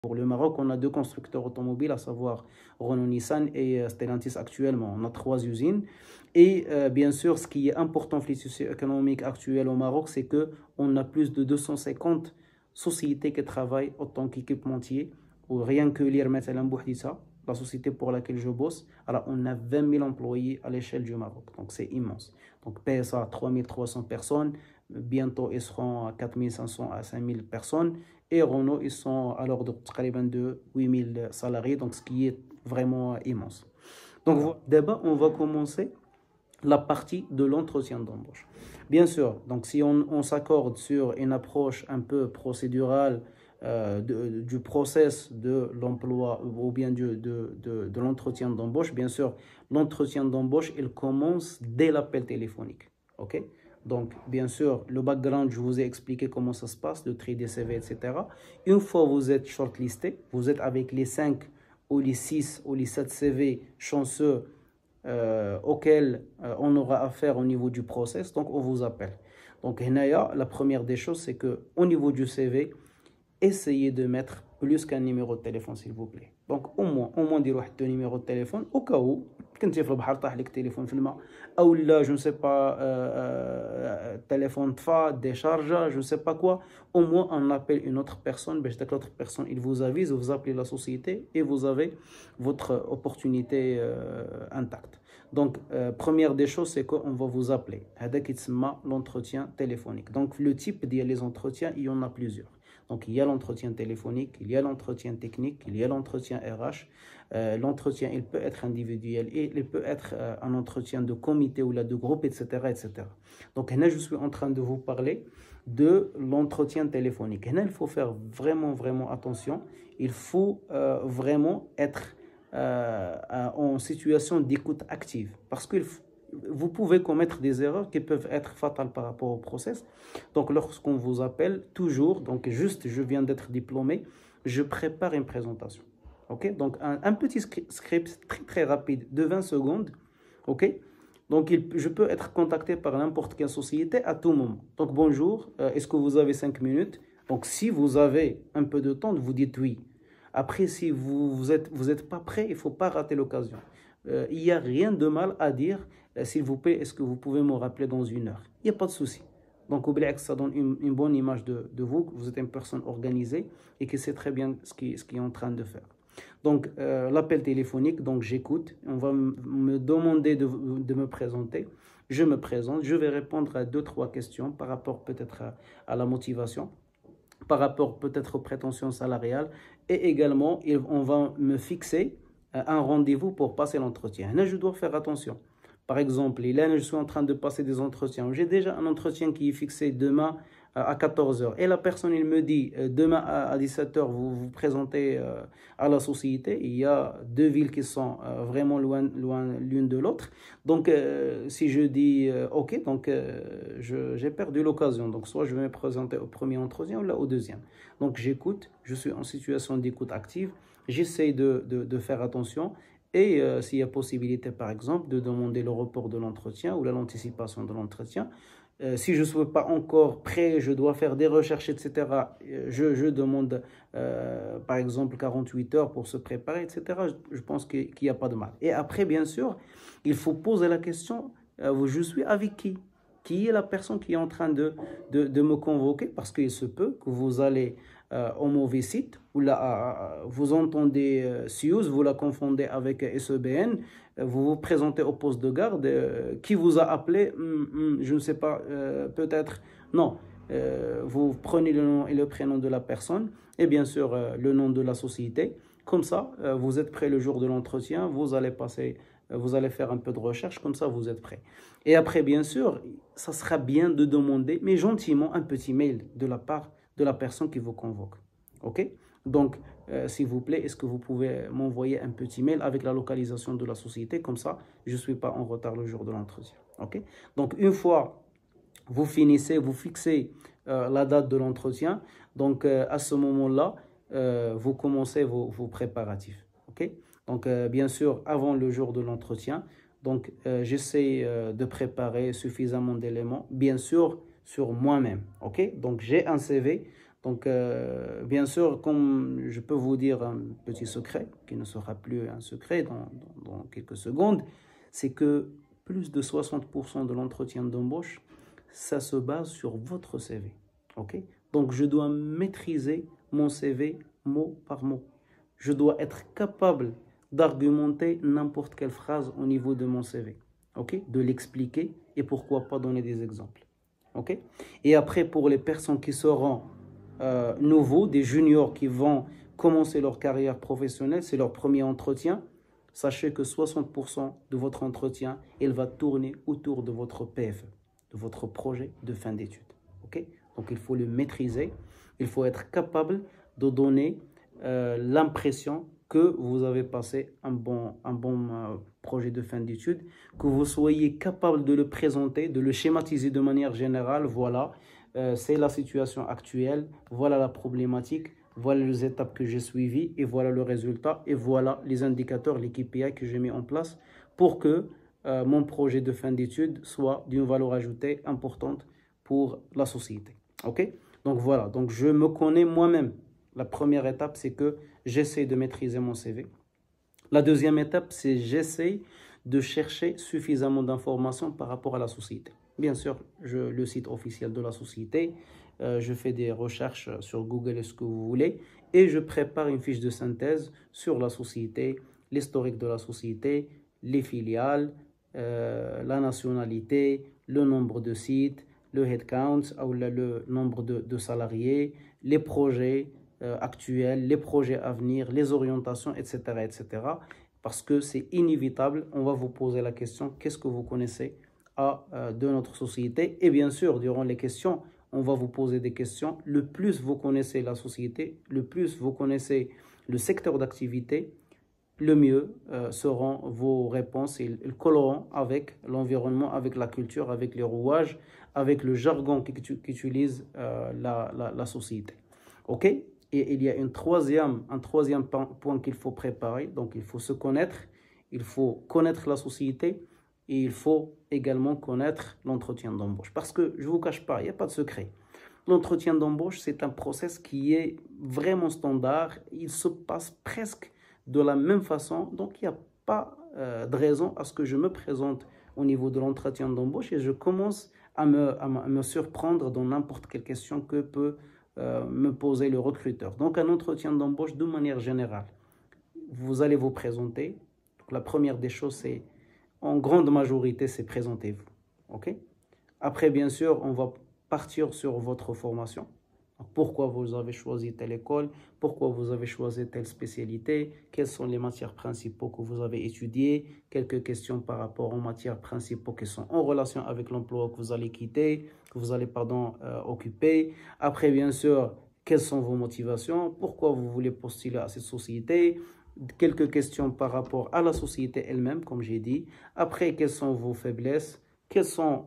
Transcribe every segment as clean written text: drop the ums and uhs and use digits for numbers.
Pour le Maroc, on a deux constructeurs automobiles, à savoir Renault Nissan et Stellantis actuellement. On a trois usines. Et bien sûr, ce qui est important dans le socio-économique actuel au Maroc, c'est qu'on a plus de 250 sociétés qui travaillent en tant qu'équipementier, ou rien que l'IRMET El Mbouhdissa, la société pour laquelle je bosse. Alors, on a 20 000 employés à l'échelle du Maroc. Donc, c'est immense. Donc, PSA, 3300 personnes. Bientôt, ils seront à 4500 à 5000 personnes. Et Renault, ils sont à l'ordre de 8000 salariés, donc ce qui est vraiment immense. Donc, d'abord, on va commencer la partie de l'entretien d'embauche. Bien sûr, donc si on s'accorde sur une approche un peu procédurale du process de l'emploi ou bien de l'entretien d'embauche, bien sûr, l'entretien d'embauche, il commence dès l'appel téléphonique. OK? Donc, bien sûr, le background, je vous ai expliqué comment ça se passe, le tri des CV, etc. Une fois que vous êtes shortlisté, vous êtes avec les 5 ou les 6 ou les 7 CV chanceux auxquels on aura affaire au niveau du process, donc on vous appelle. Donc, la première des choses, c'est qu'au niveau du CV, essayez de mettre plus qu'un numéro de téléphone, s'il vous plaît. Donc, au moins, dire deux numéros de téléphone, au cas où, كنت في البحر طاح لك تليفون في الماء او لا je ne sais pas téléphone طفى décharge je ne sais pas quoi, au moins on appelle une autre personne, l'autre personne il vous avise, vous appelez la société et vous avez votre opportunité intacte. Donc première des choses, c'est qu'on va vous appeler, هذا كيتسمى l'entretien téléphonique. Donc le type des entretiens, il y en a plusieurs. Donc, il y a l'entretien téléphonique, il y a l'entretien technique, il y a l'entretien RH. L'entretien, il peut être individuel et il peut être un entretien de comité ou là, de groupe, etc., etc. Donc, là, je suis en train de vous parler de l'entretien téléphonique. Là, il faut faire vraiment, vraiment attention. Il faut vraiment être en situation d'écoute active parce qu'il faut vous pouvez commettre des erreurs qui peuvent être fatales par rapport au process. Donc, lorsqu'on vous appelle, toujours, donc juste, je viens d'être diplômé, je prépare une présentation. OK? Donc, un petit script très, très rapide de 20 secondes. OK? Donc, je peux être contacté par n'importe quelle société à tout moment. Donc, bonjour, est-ce que vous avez 5 minutes? Donc, si vous avez un peu de temps, vous dites oui. Après, si vous êtes pas prêt, il ne faut pas rater l'occasion. Il n'y a rien de mal à dire, s'il vous plaît, est-ce que vous pouvez me rappeler dans 1 heure? Il n'y a pas de souci. Donc, ça donne une bonne image de vous, que vous êtes une personne organisée et que c'est très bien ce qu'il est en train de faire. Donc, l'appel téléphonique, donc j'écoute, on va me demander de me présenter, je me présente, je vais répondre à 2-3 questions par rapport peut-être à la motivation, par rapport peut-être aux prétentions salariales et également, on va me fixer un rendez-vous pour passer l'entretien. Là, je dois faire attention. Par exemple, là, je suis en train de passer des entretiens. J'ai déjà un entretien qui est fixé demain à 14 h. Et la personne, il me dit, demain à 17 h, vous vous présentez à la société. Il y a 2 villes qui sont vraiment loin l'une de l'autre. Donc, si je dis OK, donc j'ai perdu l'occasion. Donc, soit je vais me présenter au premier entretien ou là au deuxième. Donc, j'écoute. Je suis en situation d'écoute active. J'essaie de faire attention et s'il y a possibilité, par exemple, de demander le report de l'entretien ou l'anticipation de l'entretien. Si je ne suis pas encore prêt, je dois faire des recherches, etc. Je demande, par exemple, 48 heures pour se préparer, etc. Je pense qu'il n'y a pas de mal. Et après, bien sûr, il faut poser la question, je suis avec qui? Qui est la personne qui est en train de me convoquer? Parce qu'il se peut que vous allez au mauvais site, ou là, vous entendez SIUS, vous la confondez avec SEBN, vous vous présentez au poste de garde, qui vous a appelé, je ne sais pas, peut-être, non, vous prenez le nom et le prénom de la personne, et bien sûr le nom de la société, comme ça, vous êtes prêt le jour de l'entretien, vous allez faire un peu de recherche, comme ça vous êtes prêt. Et après, bien sûr, ça sera bien de demander, mais gentiment, un petit mail de la part de la personne qui vous convoque. OK? Donc, s'il vous plaît, est-ce que vous pouvez m'envoyer un petit mail avec la localisation de la société? Comme ça, je ne suis pas en retard le jour de l'entretien. OK? Donc, une fois vous finissez, vous fixez la date de l'entretien, donc à ce moment-là, vous commencez vos préparatifs. OK? Donc, bien sûr, avant le jour de l'entretien, donc j'essaie de préparer suffisamment d'éléments, bien sûr, sur moi-même. OK? Donc, j'ai un CV. Donc, bien sûr, comme je peux vous dire un petit secret, qui ne sera plus un secret dans quelques secondes, c'est que plus de 60% de l'entretien d'embauche, ça se base sur votre CV. Ok? Donc, je dois maîtriser mon CV mot par mot. Je dois être capable d'argumenter n'importe quelle phrase au niveau de mon CV. Ok? De l'expliquer et pourquoi pas donner des exemples. Ok? Et après, pour les personnes qui seront nouveaux, des juniors qui vont commencer leur carrière professionnelle, c'est leur premier entretien. Sachez que 60% de votre entretien, il va tourner autour de votre PFE, de votre projet de fin d'études. Okay? Donc il faut le maîtriser, il faut être capable de donner l'impression que vous avez passé un bon projet de fin d'études, que vous soyez capable de le présenter, de le schématiser de manière générale. Voilà, c'est la situation actuelle, voilà la problématique, voilà les étapes que j'ai suivies et voilà le résultat et voilà les indicateurs, les KPI que j'ai mis en place pour que mon projet de fin d'études soit d'une valeur ajoutée importante pour la société. Ok? Donc voilà, donc je me connais moi-même. La première étape, c'est que j'essaie de maîtriser mon CV. La deuxième étape, c'est j'essaie de chercher suffisamment d'informations par rapport à la société. Bien sûr, le site officiel de la société, je fais des recherches sur Google et ce que vous voulez, et je prépare une fiche de synthèse sur la société, l'historique de la société, les filiales, la nationalité, le nombre de sites, le headcount, ou le nombre de salariés, les projets actuels, les projets à venir, les orientations, etc., etc. Parce que c'est inévitable, on va vous poser la question, qu'est-ce que vous connaissez de notre société? Et bien sûr, durant les questions, on va vous poser des questions. Le plus vous connaissez la société, le plus vous connaissez le secteur d'activité, le mieux seront vos réponses. Ils colleront avec l'environnement, avec la culture, avec les rouages, avec le jargon qu'utilise la société. OK? Et il y a un troisième point qu'il faut préparer. Donc, il faut se connaître, il faut connaître la société et il faut également connaître l'entretien d'embauche. Parce que, je ne vous cache pas, il n'y a pas de secret. L'entretien d'embauche, c'est un process qui est vraiment standard. Il se passe presque de la même façon. Donc, il n'y a pas de raison à ce que je me présente au niveau de l'entretien d'embauche et je commence à me surprendre dans n'importe quelle question que peut me poser le recruteur. Donc, un entretien d'embauche, de manière générale, vous allez vous présenter. Donc, la première des choses, c'est, en grande majorité, c'est présentez-vous. OK? Après, bien sûr, on va partir sur votre formation. Pourquoi vous avez choisi telle école, pourquoi vous avez choisi telle spécialité, quelles sont les matières principales que vous avez étudiées, quelques questions par rapport aux matières principales qui sont en relation avec l'emploi que vous allez quitter, que vous allez, occuper. Après, bien sûr, quelles sont vos motivations, pourquoi vous voulez postuler à cette société, quelques questions par rapport à la société elle-même, comme j'ai dit. Après, quelles sont vos faiblesses, quelles sont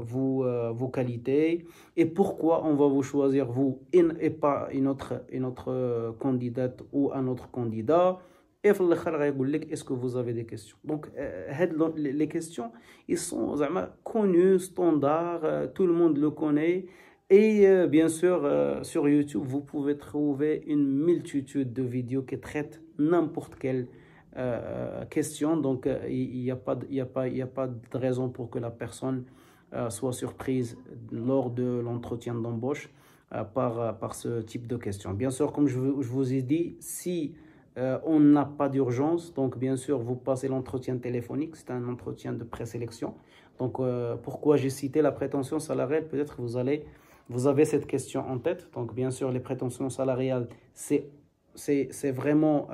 vos qualités et pourquoi on va vous choisir vous et pas une autre candidate ou un autre candidat. Et est-ce que vous avez des questions? Donc, les questions, ils sont connus, standards, tout le monde le connaît. Et bien sûr, sur YouTube, vous pouvez trouver une multitude de vidéos qui traitent n'importe quelle question. Donc, il n'y a pas de raison pour que la personne soit surprise lors de l'entretien d'embauche par ce type de questions. Bien sûr, comme je vous ai dit, si on n'a pas d'urgence, donc bien sûr, vous passez l'entretien téléphonique, c'est un entretien de présélection. Donc, pourquoi j'ai cité la prétention salariale? Peut-être vous avez cette question en tête. Donc, bien sûr, les prétentions salariales, c'est vraiment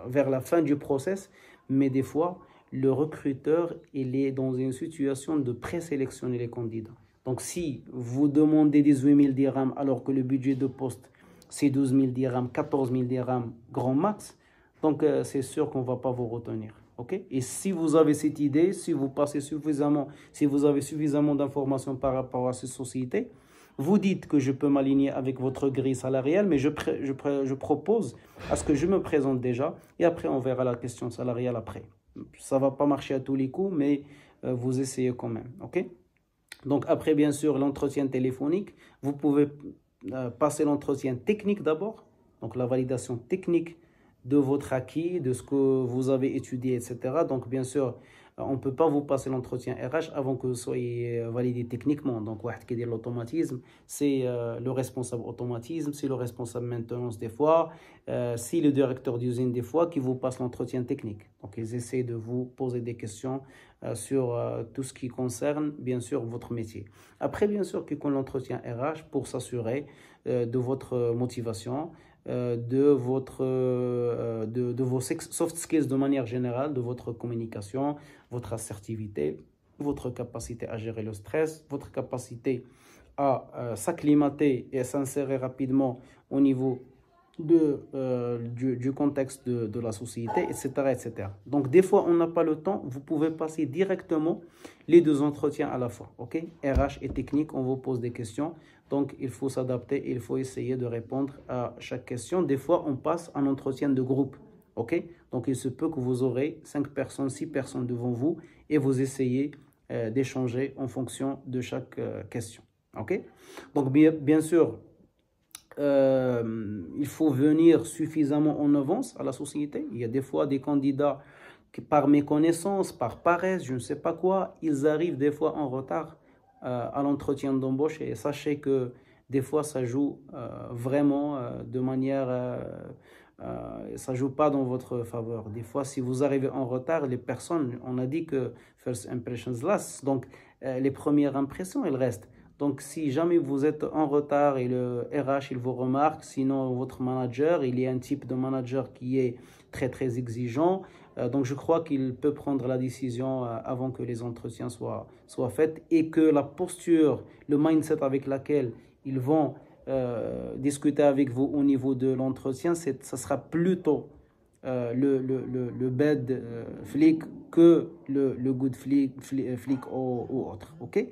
vers la fin du process, mais des fois, le recruteur, il est dans une situation de présélectionner les candidats. Donc, si vous demandez 18 000 dirhams alors que le budget de poste, c'est 12 000 dirhams, 14 000 dirhams, grand max, donc c'est sûr qu'on ne va pas vous retenir. Okay? Et si vous avez cette idée, si vous avez suffisamment d'informations par rapport à cette société, vous dites que je peux m'aligner avec votre grille salariale, mais je propose à ce que je me présente déjà et après on verra la question salariale après. Ça ne va pas marcher à tous les coups, mais vous essayez quand même. Okay? Donc après, bien sûr, l'entretien téléphonique, vous pouvez passer l'entretien technique d'abord, donc la validation technique de votre acquis, de ce que vous avez étudié, etc. Donc, bien sûr, on ne peut pas vous passer l'entretien RH avant que vous soyez validé techniquement. Donc, l'automatisme, c'est le responsable automatisme, c'est le responsable maintenance des fois, c'est le directeur d'usine des fois qui vous passe l'entretien technique. Donc, ils essaient de vous poser des questions sur tout ce qui concerne, bien sûr, votre métier. Après, bien sûr, qu'il y ait l'entretien RH pour s'assurer de votre motivation, de vos soft skills de manière générale, de votre communication, votre assertivité, votre capacité à gérer le stress, votre capacité à s'acclimater et à s'insérer rapidement au niveau du contexte de la société, etc., etc. Donc, des fois, on n'a pas le temps. Vous pouvez passer directement les deux entretiens à la fois. OK? RH et technique, on vous pose des questions. Donc, il faut s'adapter et il faut essayer de répondre à chaque question. Des fois, on passe un entretien de groupe. OK? Donc, il se peut que vous aurez 5 personnes, 6 personnes devant vous et vous essayez d'échanger en fonction de chaque question. OK? Donc, bien sûr, il faut venir suffisamment en avance à la société. Il y a des fois des candidats qui, par méconnaissance, par paresse, je ne sais pas quoi, ils arrivent des fois en retard à l'entretien d'embauche. Et sachez que des fois, ça joue vraiment de manière... ça ne joue pas dans votre faveur. Des fois, si vous arrivez en retard, les personnes, on a dit que first impressions last, donc les premières impressions, elles restent. Donc, si jamais vous êtes en retard et le RH, il vous remarque, sinon votre manager, il y a un type de manager qui est très, très exigeant. Donc, je crois qu'il peut prendre la décision avant que les entretiens soient faits et que la posture, le mindset avec laquelle ils vont discuter avec vous au niveau de l'entretien, ça sera plutôt le bad flic que le good flic ou autre. OK?